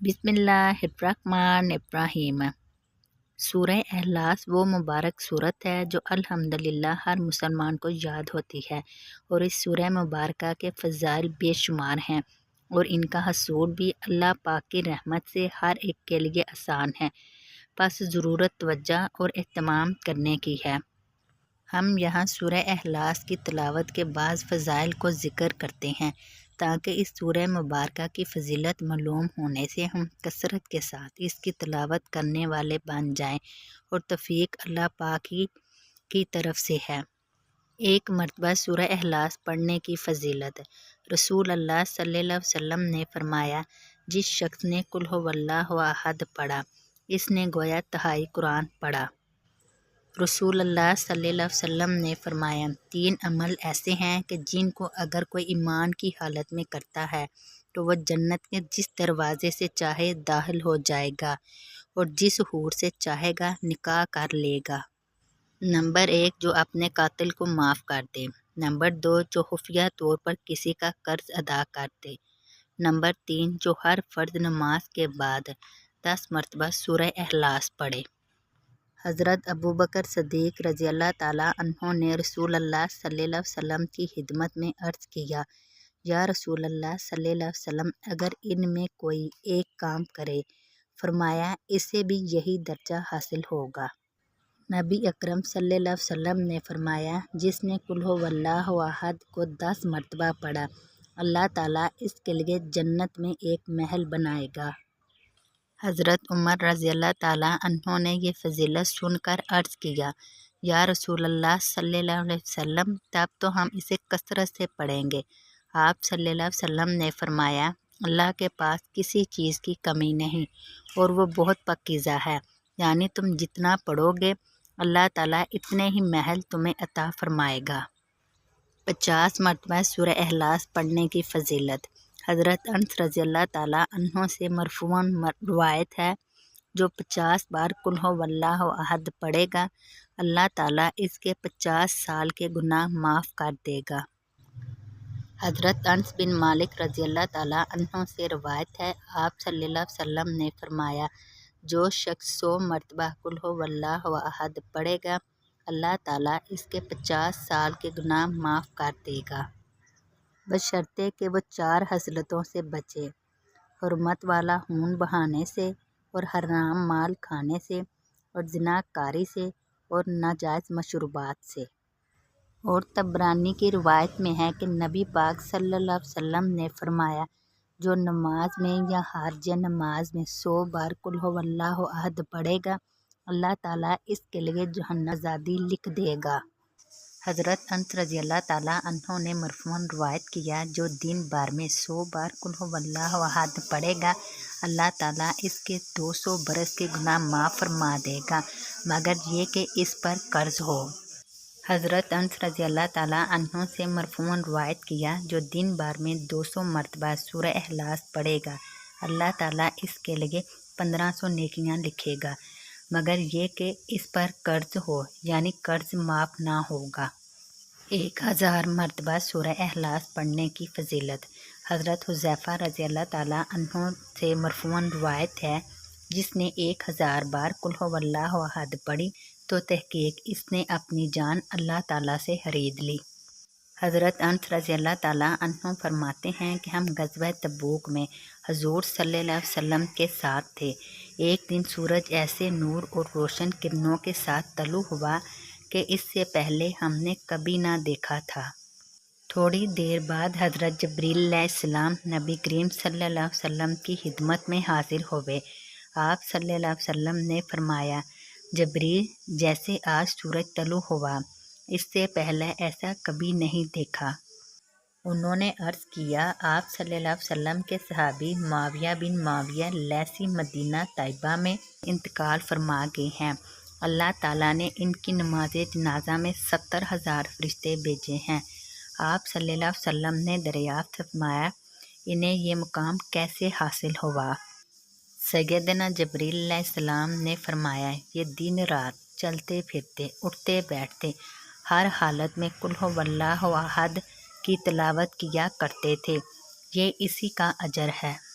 बिस्मिल्लाहिर्रहमानिर्रहीम। सूरह इखलास वो मुबारक सूरत है जो अल्हम्दुलिल्लाह हर मुसलमान को याद होती है, और इस सूरह मुबारक के फ़ज़ाइल बेशुमार हैं और इनका हसूल भी अल्लाह पाक की रहमत से हर एक के लिए आसान है, बस ज़रूरत तवज्जो और एहतमाम करने की है। हम यहाँ सूरह इखलास की तिलावत के बाज़ फ़ज़ाइल को ज़िक्र करते हैं ताकि इस सूरह मुबारक की फ़जीलत मालूम होने से हम कसरत के साथ इसकी तिलावत करने वाले बन जाएं, और तौफ़ीक़ अल्लाह पाक की तरफ से है। एक मरतबा सूरह इखलास पढ़ने की फ़जीलत। रसूल अल्लाह सल्लल्लाहु अलैहि वसल्लम ने फरमाया, जिस शख्स ने कुल हुवल्लाहु अहद पढ़ा, इसने गोया तिहाई कुरान पढ़ा। रसूल अल्लाह सल्लल्लाहु अलैहि वसल्लम ने फरमाया, 3 अमल ऐसे हैं कि जिनको अगर कोई ईमान की हालत में करता है तो वह जन्नत के जिस दरवाज़े से चाहे दाखिल हो जाएगा और जिस हूर से चाहेगा निकाह कर लेगा। नंबर 1, जो अपने कातिल को माफ़ कर दे। नंबर 2, जो खुफिया तौर पर किसी का कर्ज अदा कर दे। नंबर 3, जो हर फ़र्ज नमाज के बाद 10 मरतबा सूरह इखलास पढ़े। हज़रत अबू बकर सिद्दीक़ रज़ियल्लाहु ताला अन्हु ने रसूल अल्लाह सल्लल्लाहु अलैहि वसल्लम की खिदमत में अर्ज़ किया, या रसूल अल्लाह सल्लल्लाहु अलैहि वसल्लम, अगर इनमें कोई एक काम करे, फरमाया इसे भी यही दर्जा हासिल होगा। नबी अकरम सल्लल्लाहु अलैहि वसल्लम ने फरमाया, जिसने कुल हुवल्लाहु अहद को 10 मरतबा पढ़ा, अल्लाह ताला इसके लिए जन्नत में एक महल बनाएगा। हज़रत उमर रज़ियल्लाहु ताला अन्हु ने ये फ़जीलत सुनकर अर्ज़ किया, या रसूल अल्लाह सल्लल्लाहु अलैहि वसल्लम, तब तो हम इसे कसरत से पढ़ेंगे। आप सल्लल्लाहु अलैहि वसल्लम ने फरमाया, अल्लाह के पास किसी चीज़ की कमी नहीं और वो बहुत पाकीज़ा है, यानी तुम जितना पढ़ोगे अल्लाह ताला इतने ही महल तुम्हें अता फरमाएगा। 50 मरतबा सूरह इखलास पढ़ने की फ़जीलत। हज़रत अनस रज़ियल्लाहु ताला अन्हु से मरफ़ूअन रवायत है, जो 50 बार कुल हुवल्लाहु अहद पढ़ेगा, अल्लाह ताला इसके 50 साल के गुनाह माफ़ कर देगा। हज़रत अनस बिन मालिक रज़ियल्लाहु ताला अन्हु से रवायत है, आप सल्लल्लाहु अलैहि वसल्लम ने फरमाया, जो शख्स 100 मरतबा कुल हुवल्लाहु अहद पढ़ेगा, अल्लाह ताला इसके 50 साल के गुनाह माफ़ कर देगा, बशर्ते कि वो 4 हसलतों से बचे, हुर्मत वाला खून बहाने से और हराम माल खाने से और ज़िनाकारी से और नाजायज़ मशरूबात से। और तबरानी की रिवायत में है कि नबी पाक सल्लल्लाहु अलैहि वसल्लम ने फरमाया, जो नमाज में या हारज नमाज में 100 बार कुल हुवल्लाहु अहद पढ़ेगा, अल्लाह ताला इसके लिए जहन्नम आज़ादी लिख देगा। हज़रत अनस रज़ियल्लाहु ताला अन्हु ने मरफ़ूअन रवायत किया, जो दिन भर में 100 बार कुल हुवल्लाहु अहद पढ़ेगा, अल्लाह ताला इसके 200 बरस के गुनाह माफ़ फरमा देगा, मगर ये कि इस पर कर्ज हो। हज़रत अनस रज़ियल्लाहु ताला अन्हु से मरफ़ूअन रवायत किया, जो दिन भर में 200 मरतबा सूरह इखलास पढ़ेगा, अल्लाह ताला इसके लिए 1500 नेकियां लिखेगा, मगर ये कि इस पर कर्ज हो, यानी कर्ज माफ़ ना होगा। 1000 मरतबा सूरह इखलास पढ़ने की फ़जीलत। हज़रत हुज़ैफ़ा रज़ियल्लाहु ताला अन्हु से मरफ़ूअन रवायत है, जिसने 1000 बार कुल हुवल्लाहु अहद पढ़ी तो तहकीक इसने अपनी जान अल्लाह ताला से खरीद ली। हज़रत अनस रज़ियल्लाहु ताला अन्हु फरमाते हैं कि हम ग़ज़वा तबूक में हुज़ूर सल्लल्लाहु अलैहि वसल्लम के साथ थे। एक दिन सूरज ऐसे नूर और रोशन किरणों के साथ तलू हुआ कि इससे पहले हमने कभी ना देखा था। थोड़ी देर बाद हज़रत जबरील अलैहिस्सलाम नबी करीम सल्लल्लाहु अलैहि वसल्लम की खिदमत में हाजिर हुए। आप सल्लल्लाहु अलैहि वसल्लम ने फरमाया, जबरील, जैसे आज सूरज तलू हुआ, इससे पहले ऐसा कभी नहीं देखा। उन्होंने अर्ज़ किया, आप सल्लल्लाहु अलैहि वसल्लम के सहाबी मुआविया बिन मुआविया लैसी मदीना तैयबा में इंतकाल फरमा गए हैं। अल्लाह ताला ने इनकी नमाज जनाजा में 70,000 फरिश्ते भेजे हैं। आप सल्लल्लाहु अलैहि वसल्लम ने दरियाफ्त फरमाया, इन्हें ये मुकाम कैसे हासिल हुआ? सैयदना जबरील अलैहिस्सलाम ने फरमाया, ये दिन रात चलते फिरते उठते बैठते हर हालत में कुल हुवल्लाहु अहद की तिलावत किया करते थे, ये इसी का अजर है।